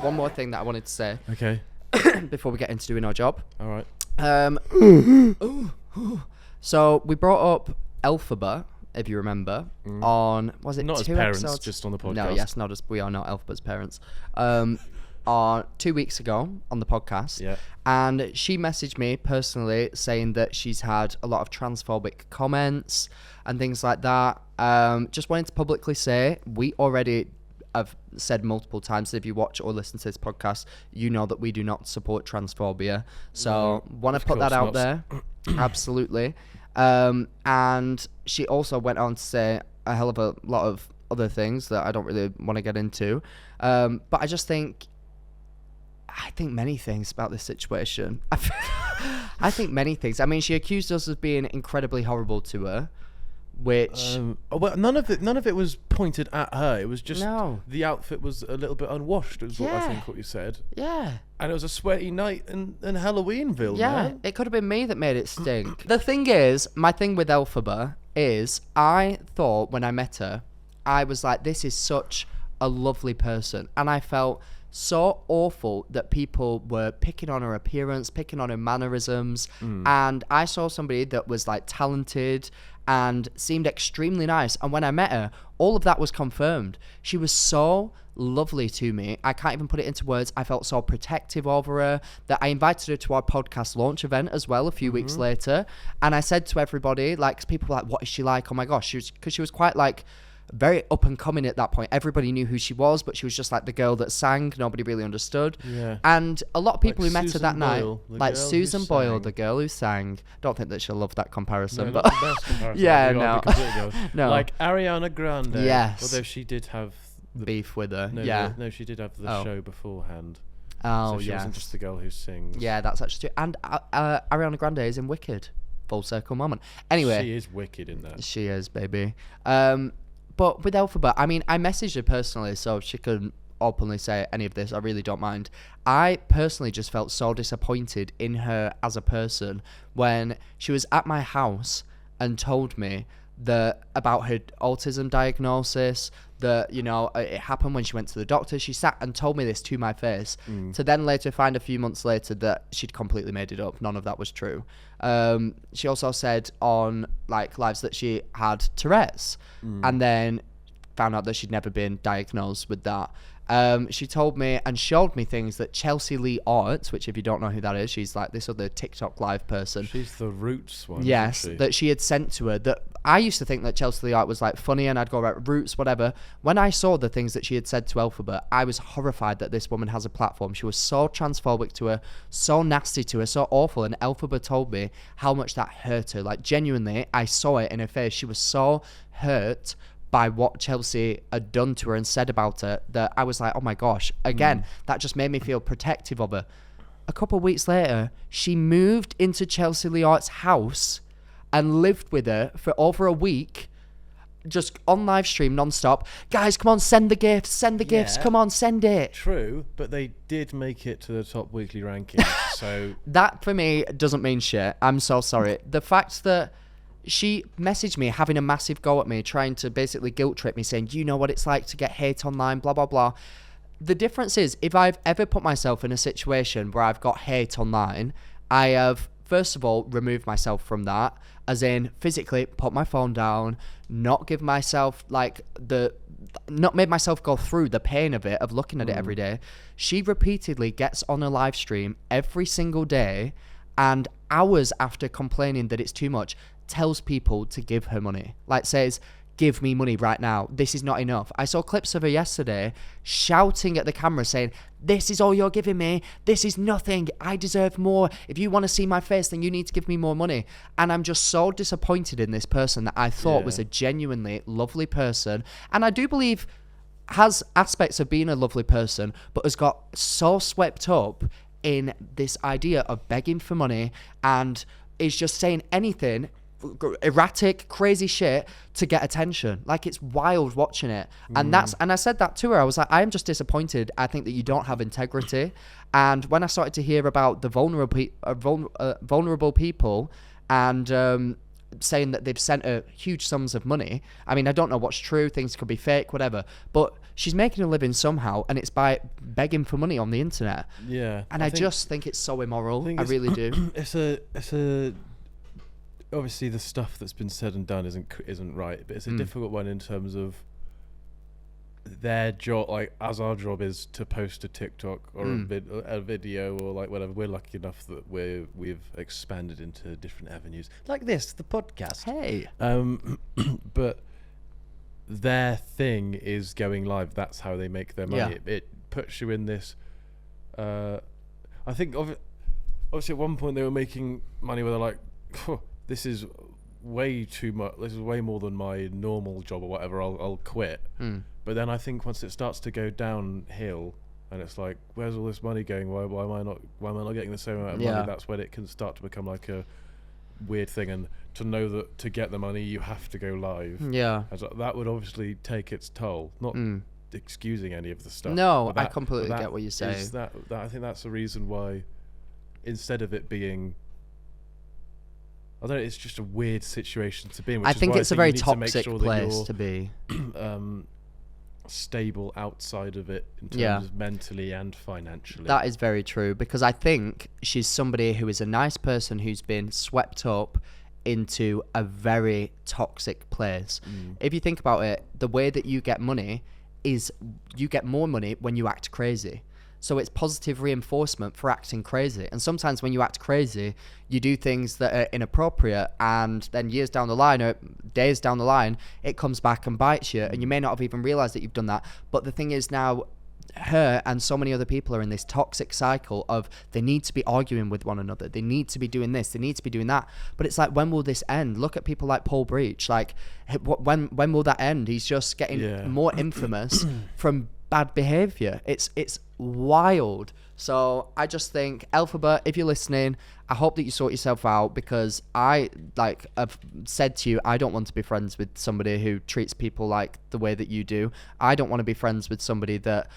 one more thing that I wanted to say. Okay. Before we get into doing our job. All right. So we brought up Elphaba, if you remember, on, was it not 2 as parents, episodes? just on the podcast. No, yes, not as, we are not Elphaba's parents. On 2 weeks ago on the podcast. Yeah. And she messaged me personally saying that she's had a lot of transphobic comments and things like that. Just wanted to publicly say, we already have said multiple times that if you watch or listen to this podcast, you know that we do not support transphobia. So want to put that out there. Absolutely. And she also went on to say a hell of a lot of other things that I don't really want to get into. But I just think many things about this situation. I think many things. I mean, she accused us of being incredibly horrible to her, which well, none of it was pointed at her. It was just the outfit was a little bit unwashed. Is what I think what you said. Yeah. And it was a sweaty night in Halloweenville. Yeah, man. It could have been me that made it stink. The thing is, my thing with Elphaba is, I thought when I met her, I was like, this is such a lovely person, and I felt so awful that people were picking on her appearance, picking on her mannerisms, and I saw somebody that was like talented and seemed extremely nice, and when I met her, all of that was confirmed. She was so lovely to me. I can't even put it into words. I felt so protective over her that I invited her to our podcast launch event as well a few weeks later, and I said to everybody, like, 'cause people were like, what is she like? Oh my gosh, because she was quite like very up and coming at that point. Everybody knew who she was, but she was just like the girl that sang. Nobody really understood. Yeah. And a lot of people like who met Susan her that Boyle, night, like Susan Boyle, the girl who sang. Don't think that she'll love that comparison, but not the best comparison. yeah, no. Like Ariana Grande. Yes. Although she did have the beef with her. No, she did have the show beforehand. Oh, so she wasn't just the girl who sings. Yeah, that's actually true. And Ariana Grande is in Wicked. Full circle moment. Anyway, she is wicked in that. She is, baby. But with Elphaba, I mean, I messaged her personally, so she couldn't openly say any of this. I really don't mind. I personally just felt so disappointed in her as a person when she was at my house and told me that about her autism diagnosis, that, you know, it happened when she went to the doctor. She sat and told me this to my face, to then later find a few months later that she'd completely made it up. None of that was true. She also said on like lives that she had Tourette's, and then found out that she'd never been diagnosed with that. She told me and showed me things that Chelsea Lee Art, which if you don't know who that is, she's like this other TikTok live person. She's the Roots one. Yes, that she had sent to her. That I used to think that Chelsea Lee Art was like funny, and I'd go about Roots, whatever. When I saw the things that she had said to Elphaba, I was horrified that this woman has a platform. She was so transphobic to her, so nasty to her, so awful. And Elphaba told me how much that hurt her. Like genuinely, I saw it in her face. She was so hurt by what Chelsea had done to her and said about her that I was like, oh my gosh. Again, that just made me feel protective of her. A couple of weeks later, she moved into Chelsea Lee Art's house and lived with her for over a week, just on live stream non-stop. Guys, come on, send the gifts, come on, send it. True, but they did make it to the top weekly rankings, so... That, for me, doesn't mean shit. I'm so sorry. The fact that she messaged me having a massive go at me, trying to basically guilt trip me, saying, you know what it's like to get hate online, blah, blah, blah. The difference is, if I've ever put myself in a situation where I've got hate online, I have, first of all, removed myself from that, as in physically put my phone down, not give myself, like, not made myself go through the pain of it, of looking at it every day. She repeatedly gets on a live stream every single day, and hours after complaining that it's too much, tells people to give her money. Like says, give me money right now. This is not enough. I saw clips of her yesterday shouting at the camera saying, this is all you're giving me. This is nothing. I deserve more. If you want to see my face, then you need to give me more money. And I'm just so disappointed in this person that I thought was a genuinely lovely person. And I do believe has aspects of being a lovely person, but has got so swept up in this idea of begging for money and is just saying anything erratic, crazy shit to get attention. Like, it's wild watching it. And I said that to her. I was like, I am just disappointed. I think that you don't have integrity. And when I started to hear about the vulnerable people and saying that they've sent her huge sums of money. I mean, I don't know what's true. Things could be fake, whatever. But she's making a living somehow, and it's by begging for money on the internet. Yeah. And I just think it's so immoral. I really do. It's a obviously the stuff that's been said and done isn't right, but it's a difficult one in terms of their job, like as our job is to post a TikTok or a video or like whatever. We're lucky enough that we've expanded into different avenues like this, the podcast. Hey. But their thing is going live. That's how they make their money. Yeah. It puts you in this. I think obviously at one point they were making money where they're like, this is way too much. This is way more than my normal job or whatever. I'll quit. But then I think once it starts to go downhill, and it's like, where's all this money going? Why am I not getting the same amount of money? That's when it can start to become like a weird thing. And to know that to get the money you have to go live. Yeah, that would obviously take its toll. Not excusing any of the stuff. No, I completely get what you're saying. That I think that's the reason why, instead of it being, I don't know, it's just a weird situation to be in. I think it's a very toxic place to be. Stable outside of it in terms of mentally and financially. That is very true, because I think she's somebody who is a nice person who's been swept up into a very toxic place. If you think about it, the way that you get money is you get more money when you act crazy. So it's positive reinforcement for acting crazy. And sometimes when you act crazy, you do things that are inappropriate, and then years down the line or days down the line, it comes back and bites you, and you may not have even realized that you've done that. But the thing is, now her and so many other people are in this toxic cycle of they need to be arguing with one another, they need to be doing this, they need to be doing that. But it's like, when will this end? Look at people like Paul Breach. Like, when will that end? He's just getting more infamous from bad behavior. It's wild. So I just think, Alphabet, if you're listening, I hope that you sort yourself out, because I've said to you, I don't want to be friends with somebody who treats people like the way that you do. I don't want to be friends with somebody that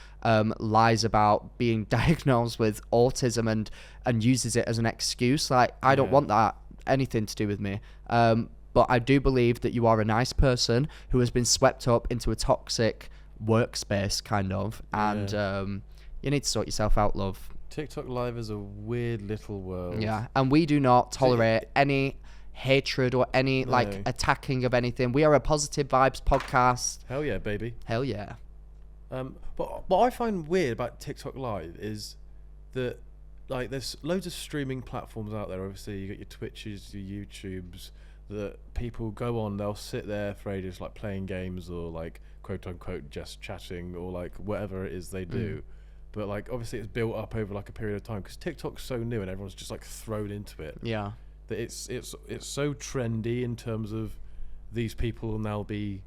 lies about being diagnosed with autism and uses it as an excuse. Like, I don't want that anything to do with me. But I do believe that you are a nice person who has been swept up into a toxic workspace, kind of, and you need to sort yourself out, love. TikTok Live is a weird little world. Yeah, and we do not tolerate any hatred or any attacking of anything. We are a positive vibes podcast. Hell yeah, baby. Hell yeah. But what I find weird about TikTok Live is that, like, there's loads of streaming platforms out there. Obviously, you got your Twitches, your YouTubes, that people go on, they'll sit there for ages, like playing games or like quote unquote just chatting or like whatever it is they do. But like, obviously it's built up over like a period of time, because TikTok's so new and everyone's just like thrown into it. Yeah. That it's so trendy in terms of these people will now be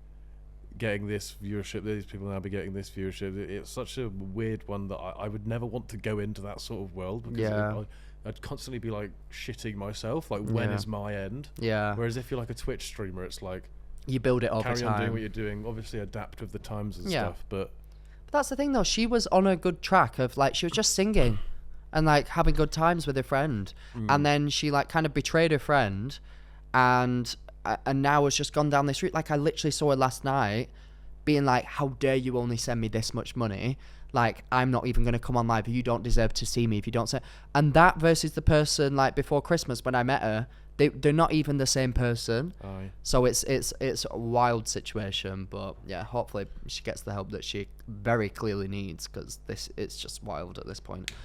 getting this viewership, these people will now be getting this viewership. It's such a weird one that I would never want to go into that sort of world, because I'd constantly be like shitting myself, like when is my end? Yeah. Whereas if you're like a Twitch streamer, it's like you build it over time. Carry on doing what you're doing. Obviously adapt with the times and stuff, but that's the thing though. She was on a good track of like, she was just singing and like having good times with her friend, and then she like kind of betrayed her friend, and now has just gone down this route. Like, I literally saw her last night being like, how dare you only send me this much money? Like, I'm not even going to come on live. You don't deserve to see me if you don't say. And that versus the person like before Christmas when I met her, they're not even the same person. So it's a wild situation. But yeah, hopefully she gets the help that she very clearly needs, because it's just wild at this point.